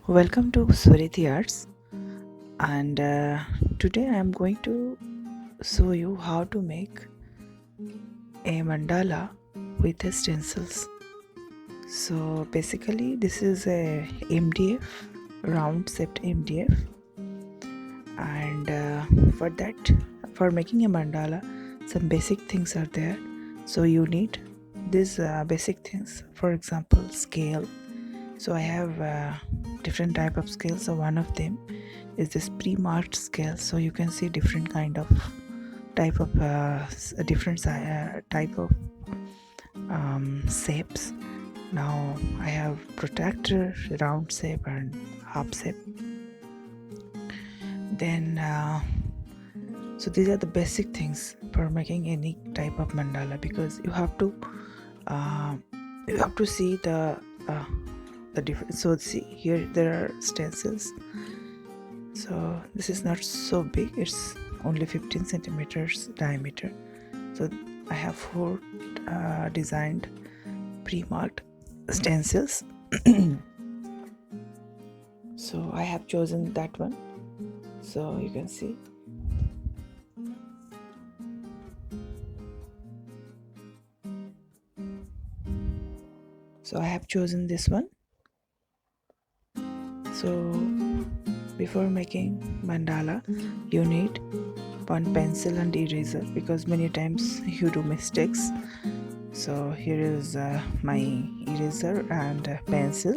Welcome to Swariti Arts, and today I am going to show you how to make a mandala with a stencils. So basically this is a MDF, round shaped MDF, and for making a mandala some basic things are there. So you need these basic things, for example scale. So I have different type of scales. So one of them is this pre-marked scale, so you can see different kind of type of different type of shapes. Now I have protractor, round shape and half shape. Then so these are the basic things for making any type of mandala, because you have to see the difference. So see here there are stencils. So this is not so big, it's only 15 centimeters diameter. So I have 4 designed pre-marked stencils. So I have chosen that one, so you can see. So I have chosen this one. So before making mandala you need one pencil and eraser, because many times you do mistakes. So here is my eraser and pencil.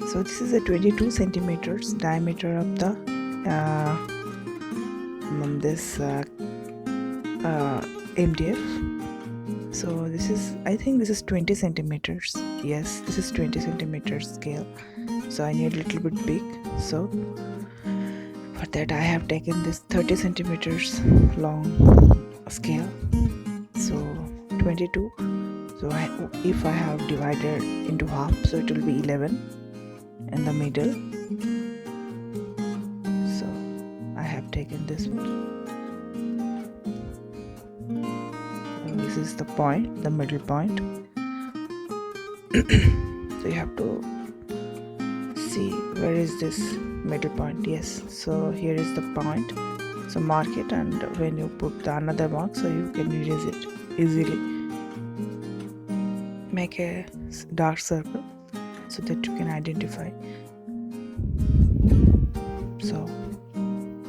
So this is a 22 centimeters diameter of the MDF. So this is, I think this is 20 centimeters. Yes, this is 20 centimeters scale. So I need a little bit big. So for that I have taken this 30 centimeters long scale. So 22. So if I have divided into half, so it will be 11 in the middle. So I have taken this one. This is the point, the middle point. So you have to see where is this middle point. Yes, so here is the point. So mark it, and when you put the another mark, so you can erase it easily. Make a dark circle so that you can identify. So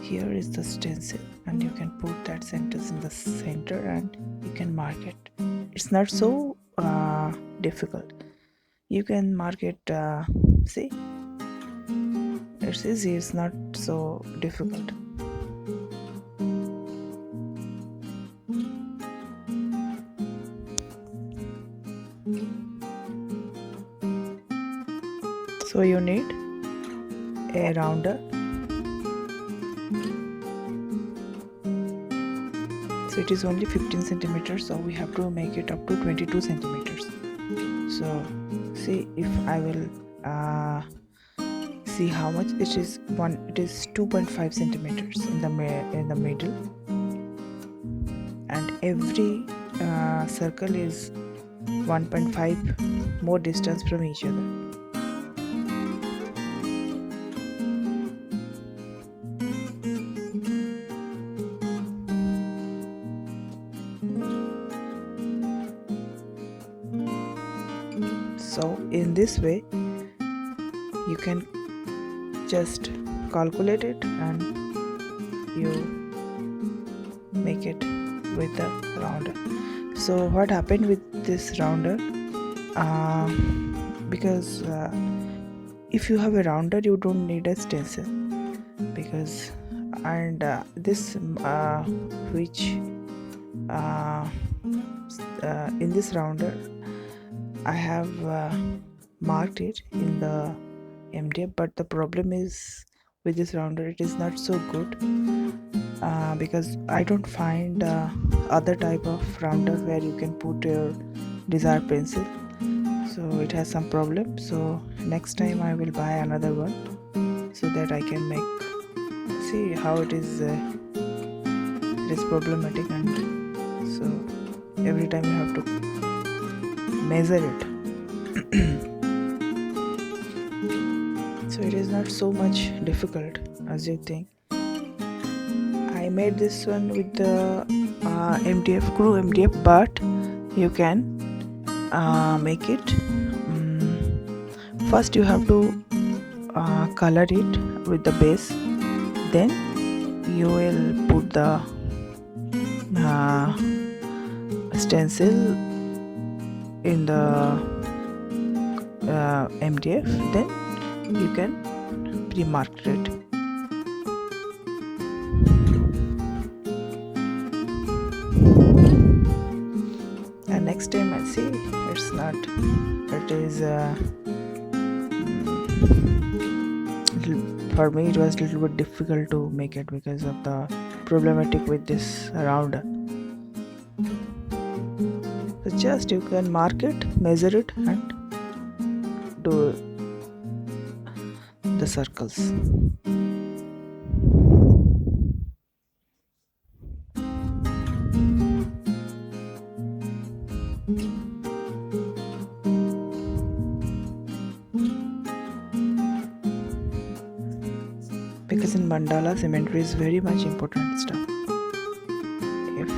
here is the stencil, and you can put that sentence in the center and you can mark it. It's not so difficult. You can mark it. See, it's easy, it's not so difficult. So you need a rounder. So it is only 15 centimeters, so we have to make it up to 22 centimeters. So see, if I will see how much it is. It is 2.5 centimeters in the middle, and every circle is 1.5 more distance from each other. So in this way you can just calculate it and you make it with the rounder. So what happened with this rounder, because if you have a rounder you don't need a stencil, because this which in this rounder I have marked it in the MDF, but the problem is with this rounder it is not so good, because I don't find other type of rounder where you can put your desired pencil. So it has some problem. So next time I will buy another one so that I can make. See how it is problematic, and so every time you have to measure it. So it is not so much difficult as you think. I made this one with the MDF, glue MDF, but you can make it. First you have to color it with the base, then you will put the stencil in the MDF, then you can pre-mark it. And next time I see it's not, it is for me it was a little bit difficult to make it because of the problematic with this rounder. So just you can mark it, measure it, and do the circles. Because in mandala, symmetry is very much important stuff. If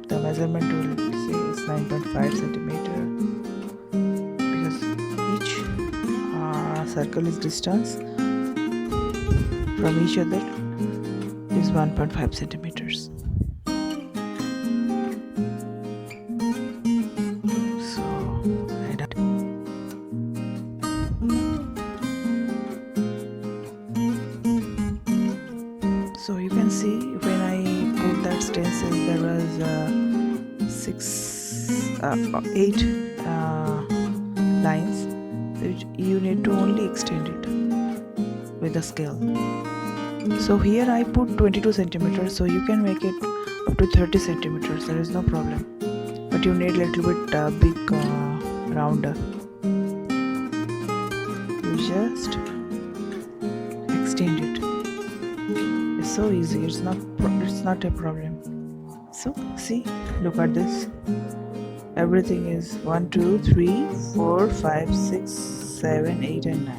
the measurement will say is 9.5 centimeter, because each circle is distance from each other is 1.5 centimeters. So I don't. So you can see when I put that stencil, there was 8 lines. So you need to only extend it with the scale. So here I put 22 centimeters, so you can make it up to 30 centimeters. There is no problem, but you need a little bit big rounder. You just extend it. It's so easy. It's not a problem. So see, look at this. Everything is 1, 2, 3, 4, 5, 6, 7, 8 and 9.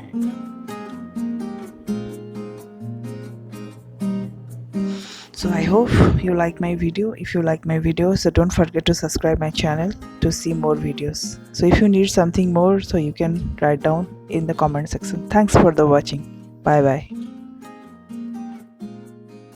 So I hope you like my video. If you like my video, so don't forget to subscribe my channel to see more videos. So if you need something more, so you can write down in the comment section. Thanks for the watching. Bye bye.